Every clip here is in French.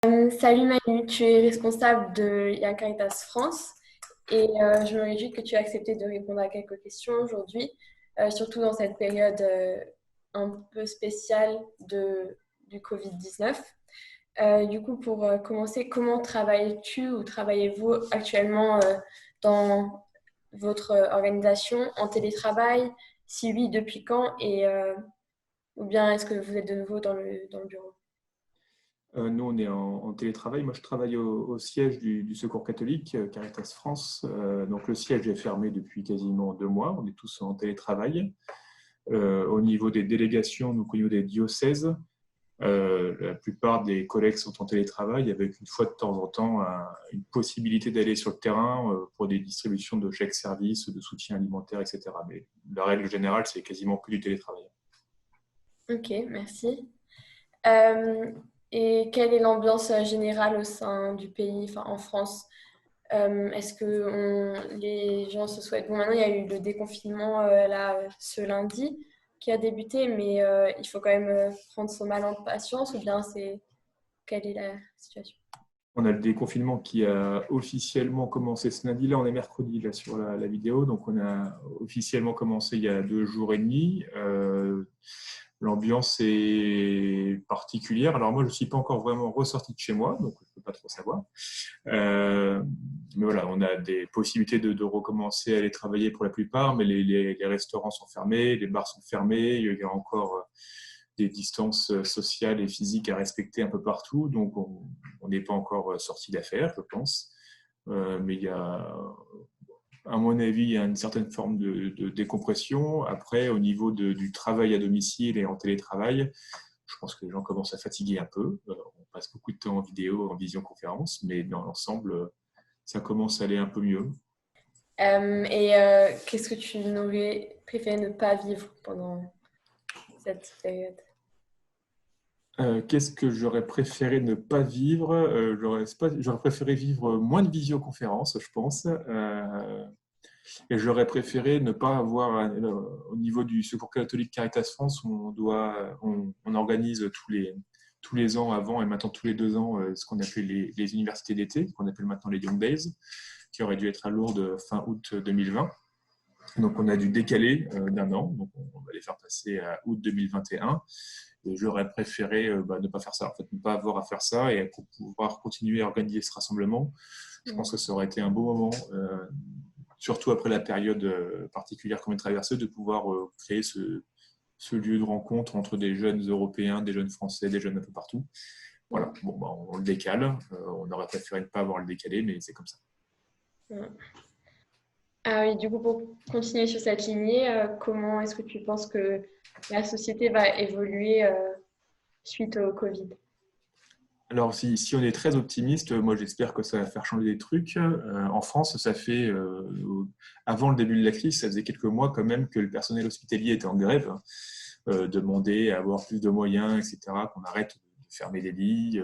Salut Manu, tu es responsable de Young Caritas France et je me réjouis que tu aies accepté de répondre à quelques questions aujourd'hui, surtout dans cette période un peu spéciale du Covid-19. Du coup, pour commencer, comment travailles-tu ou travaillez-vous actuellement dans votre organisation en télétravail? Si oui, depuis quand? Ou bien est-ce que vous êtes de nouveau dans le bureau? Nous, on est en télétravail. Moi, je travaille au siège du Secours catholique, Caritas France. Donc, le siège est fermé depuis quasiment 2 mois. On est tous en télétravail. Au niveau des délégations, donc au niveau des diocèses, la plupart des collègues sont en télétravail avec une fois de temps en temps une possibilité d'aller sur le terrain pour des distributions de chèques services, de soutien alimentaire, etc. Mais la règle générale, c'est quasiment que du télétravail. Ok, merci. Euh, et quelle est l'ambiance générale au sein du pays, enfin en France? Est-ce que les gens se souhaitent... Bon, maintenant, il y a eu le déconfinement là, ce lundi qui a débuté, mais il faut quand même prendre son mal en patience, ou bien c'est... Quelle est la situation? On a le déconfinement qui a officiellement commencé ce lundi. Là, on est mercredi là, sur la vidéo. Donc, on a officiellement commencé il y a 2 jours et demi. L'ambiance est particulière. Alors, moi, je ne suis pas encore vraiment ressorti de chez moi, donc je ne peux pas trop savoir. Euh, mais voilà, on a des possibilités de recommencer à aller travailler pour la plupart, mais les restaurants sont fermés, les bars sont fermés. Il y a encore des distances sociales et physiques à respecter un peu partout. Donc, on n'est pas encore sorti d'affaire, je pense. Mais il y a, à mon avis, il y a une certaine forme de décompression. Après, au niveau du travail à domicile et en télétravail, je pense que les gens commencent à fatiguer un peu. On passe beaucoup de temps en vidéo, en visioconférence, mais dans l'ensemble, ça commence à aller un peu mieux. Qu'est-ce que tu n'aurais préféré ne pas vivre pendant cette période? Qu'est-ce que j'aurais préféré ne pas vivre? J'aurais préféré vivre moins de visioconférences, je pense. Et j'aurais préféré ne pas avoir, au niveau du Secours catholique Caritas France, on organise tous les ans avant et maintenant tous les 2 ans ce qu'on appelle les universités d'été, qu'on appelle maintenant les Young Days, qui auraient dû être à Lourdes fin août 2020. Donc on a dû décaler d'un an, donc on va les faire passer à août 2021. Et j'aurais préféré ne pas faire ça, en fait, ne pas avoir à faire ça et pour pouvoir continuer à organiser ce rassemblement. Je pense que ça aurait été un beau moment, surtout après la période particulière qu'on a traversée, de pouvoir créer ce lieu de rencontre entre des jeunes Européens, des jeunes Français, des jeunes un peu partout. Voilà, bon, on le décale. On aurait préféré ne pas avoir le décalé, mais c'est comme ça. Ah oui, du coup, pour continuer sur cette lignée, comment est-ce que tu penses que la société va évoluer suite au Covid? Alors, si on est très optimiste, moi j'espère que ça va faire changer des trucs. En France, ça fait, avant le début de la crise, ça faisait quelques mois quand même que le personnel hospitalier était en grève, demandait à avoir plus de moyens, etc., qu'on arrête de fermer des lits,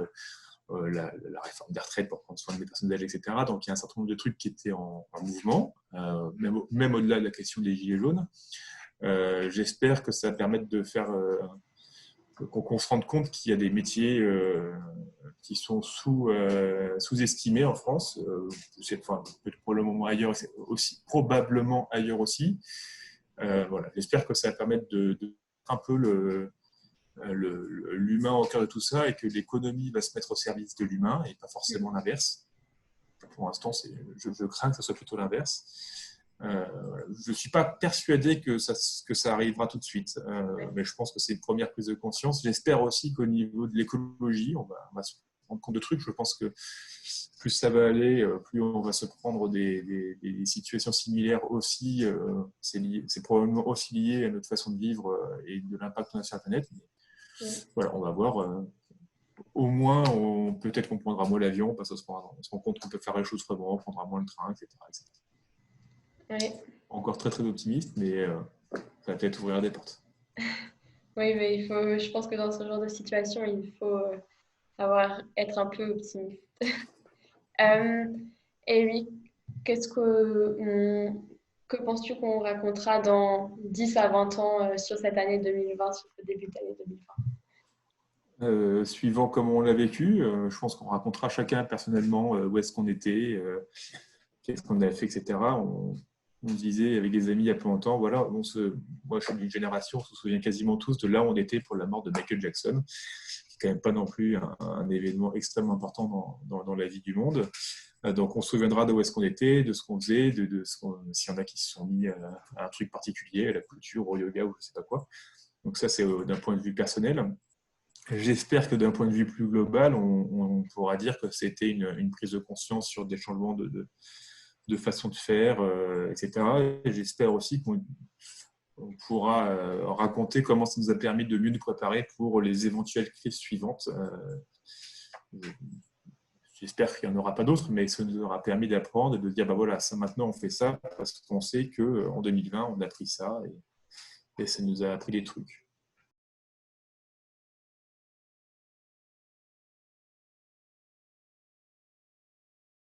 la réforme des retraites pour prendre soin des personnes âgées, etc. Donc il y a un certain nombre de trucs qui étaient en mouvement, même au-delà de la question des gilets jaunes. J'espère que ça va permettre de faire qu'on se rende compte qu'il y a des métiers qui sont sous-estimés en France. Enfin, pour le moment ailleurs, c'est aussi, probablement ailleurs aussi. Voilà. J'espère que ça va permettre de un peu l'humain au cœur de tout ça et que l'économie va se mettre au service de l'humain et pas forcément l'inverse. Pour l'instant, je crains que ce soit plutôt l'inverse. Je ne suis pas persuadé que ça arrivera tout de suite, mais je pense que c'est une première prise de conscience. J'espère aussi qu'au niveau de l'écologie, on va se rendre compte de trucs. Je pense que plus ça va aller, plus on va se prendre des situations similaires aussi. C'est probablement aussi lié à notre façon de vivre et de l'impact qu'on a sur la planète. Mais voilà, on va voir. Au moins, peut-être qu'on prendra moins l'avion parce qu'on se rend compte qu'on peut faire les choses autrement, on prendra moins le train, etc. etc. Oui, Encore très très optimiste, mais ça va peut-être ouvrir des portes. oui, mais je pense que dans ce genre de situation, il faut être un peu optimiste. Euh, et oui, que penses-tu qu'on racontera dans 10 à 20 ans sur cette année 2020, sur ce début d'année 2020? Suivant comment on l'a vécu, je pense qu'on racontera chacun personnellement où est-ce qu'on était, qu'est-ce qu'on avait fait, etc. On disait avec des amis il y a peu longtemps, voilà, moi je suis d'une génération, on se souvient quasiment tous de là où on était pour la mort de Michael Jackson, qui n'est quand même pas non plus un événement extrêmement important dans la vie du monde. Donc on se souviendra de où est-ce qu'on était, de ce qu'on faisait, s'il y en a qui se sont mis à un truc particulier, à la couture, au yoga ou je ne sais pas quoi. Donc ça c'est d'un point de vue personnel. J'espère que d'un point de vue plus global, on pourra dire que c'était une prise de conscience sur des changements de façon de faire, etc. Et j'espère aussi qu'on pourra raconter comment ça nous a permis de mieux nous préparer pour les éventuelles crises suivantes. J'espère qu'il n'y en aura pas d'autres, mais ça nous aura permis d'apprendre et de dire, bah voilà, ça, maintenant on fait ça parce qu'on sait qu'en 2020, on a pris ça et ça nous a appris des trucs.